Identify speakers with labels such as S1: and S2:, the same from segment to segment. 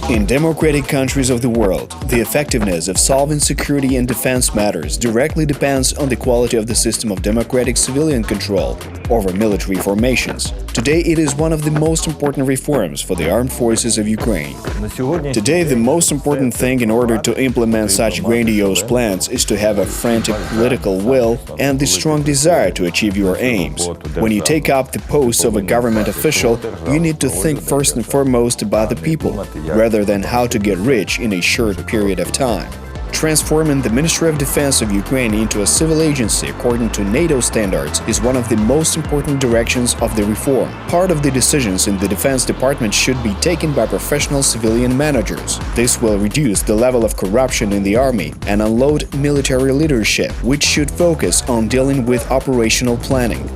S1: In democratic countries of the world, the effectiveness of solving security and defense matters directly depends on the quality of the system of democratic civilian control over military formations. Today, it is one of the most important reforms for the armed forces of Ukraine. Today, the most important thing in order to implement such grandiose plans is to have a frantic political will and the strong desire to achieve your aims. When you take up the post of a government official, you need to think first and foremost about the people, rather than how to get rich in a short period of time. Transforming the Ministry of Defense of Ukraine into a civil agency according to NATO standards is one of the most important directions of the reform. Part of the decisions in the Defense Department should be taken by professional civilian managers. This will reduce the level of corruption in the army and unload military leadership, which should focus on dealing with operational planning.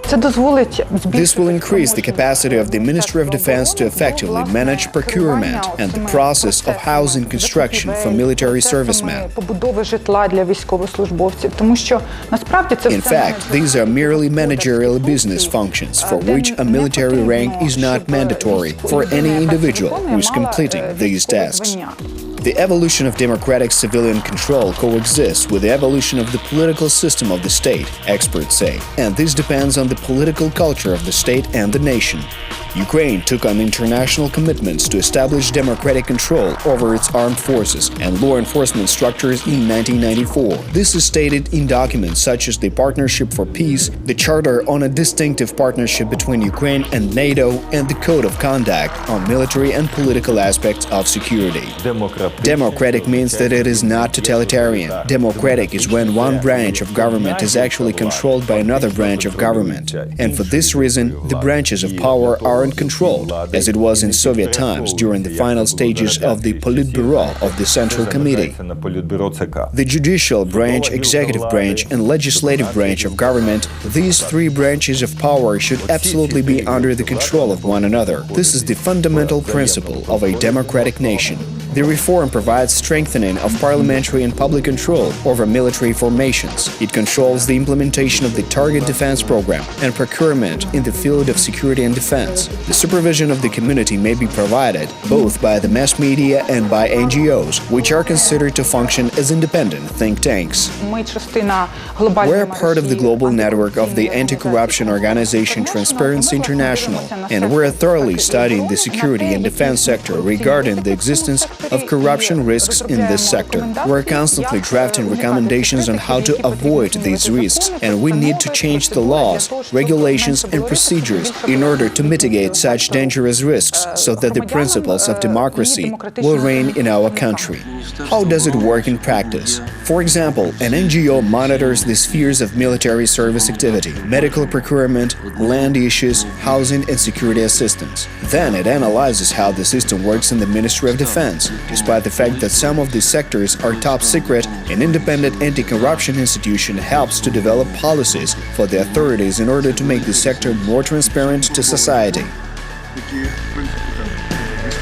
S1: This will increase the capacity of the Ministry of Defense to effectively manage procurement and the process of housing construction for military servicemen. In fact, these are merely managerial business functions for which a military rank is not mandatory for any individual who is completing these tasks. The evolution of democratic civilian control coexists with the evolution of the political system of the state, experts say, and this depends on the political culture of the state and the nation. Ukraine took on international commitments to establish democratic control over its armed forces and law enforcement structures in 1994. This is stated in documents such as the Partnership for Peace, the Charter on a Distinctive Partnership between Ukraine and NATO, and the Code of Conduct on military and political aspects of security. Democratic means that it is not totalitarian. Democratic is when one branch of government is actually controlled by another branch of government. And for this reason, the branches of power aren't controlled, as it was in Soviet times during the final stages of the Politburo of the Central Committee. The judicial branch, executive branch, and legislative branch of government, these three branches of power should absolutely be under the control of one another. This is the fundamental principle of a democratic nation. The reform provides strengthening of parliamentary and public control over military formations. It controls the implementation of the target defense program and procurement in the field of security and defense. The supervision of the community may be provided both by the mass media and by NGOs, which are considered to function as independent think tanks. We're part of the global network of the anti-corruption organization Transparency International, and we're thoroughly studying the security and defense sector regarding the existence of corruption risks in this sector. We're constantly drafting recommendations on how to avoid these risks, and we need to change the laws, regulations and procedures in order to mitigate such dangerous risks so that the principles of democracy will reign in our country. How does it work in practice? For example, an NGO monitors the spheres of military service activity, medical procurement, land issues, housing and security assistance. Then it analyzes how the system works in the Ministry of Defense. Despite the fact that some of these sectors are top secret, an independent anti-corruption institution helps to develop policies for the authorities in order to make the sector more transparent to society.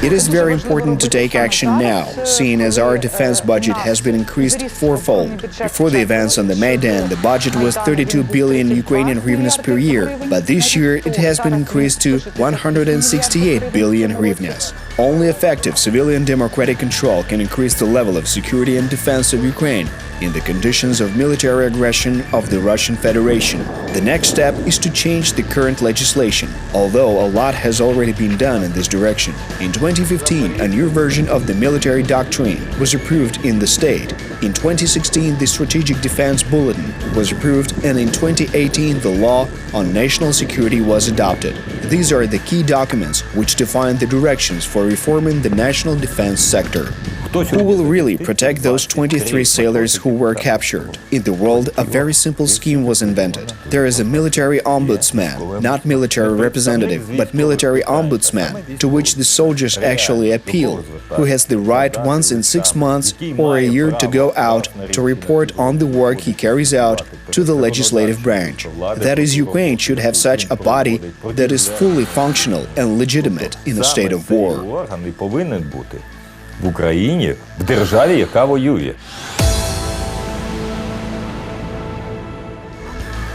S1: It is very important to take action now, seeing as our defense budget has been increased fourfold. Before the events on the Maidan, the budget was 32 billion Ukrainian hryvnias per year, but this year it has been increased to 168 billion hryvnias. Only effective civilian democratic control can increase the level of security and defense of Ukraine in the conditions of military aggression of the Russian Federation. The next step is to change the current legislation, although a lot has already been done in this direction. In 2015, a new version of the military doctrine was approved in the state. In 2016, the Strategic Defense Bulletin was approved, and in 2018, the Law on National Security was adopted. These are the key documents which define the directions for reforming the national defense sector. Who will really protect those 23 sailors who were captured? In the world, a very simple scheme was invented. There is a military ombudsman, not military representative, but military ombudsman, to which the soldiers actually appeal, who has the right once in 6 months or a year to go out to report on the work he carries out to the legislative branch. That is, Ukraine should have such a body that is fully functional and legitimate in a state of war.
S2: В Україні, в державі, яка воює.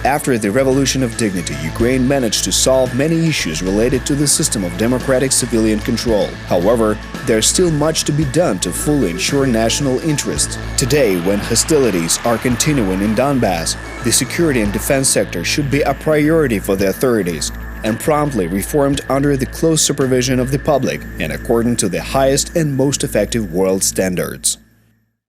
S1: After the Revolution of Dignity, Ukraine managed to solve many issues related to the system of democratic civilian control. However, there's still much to be done to fully ensure national interests. Today, when hostilities are continuing in Donbass, the security and defense sector should be a priority for the authorities and promptly reformed under the close supervision of the public and according to the highest and most effective world standards.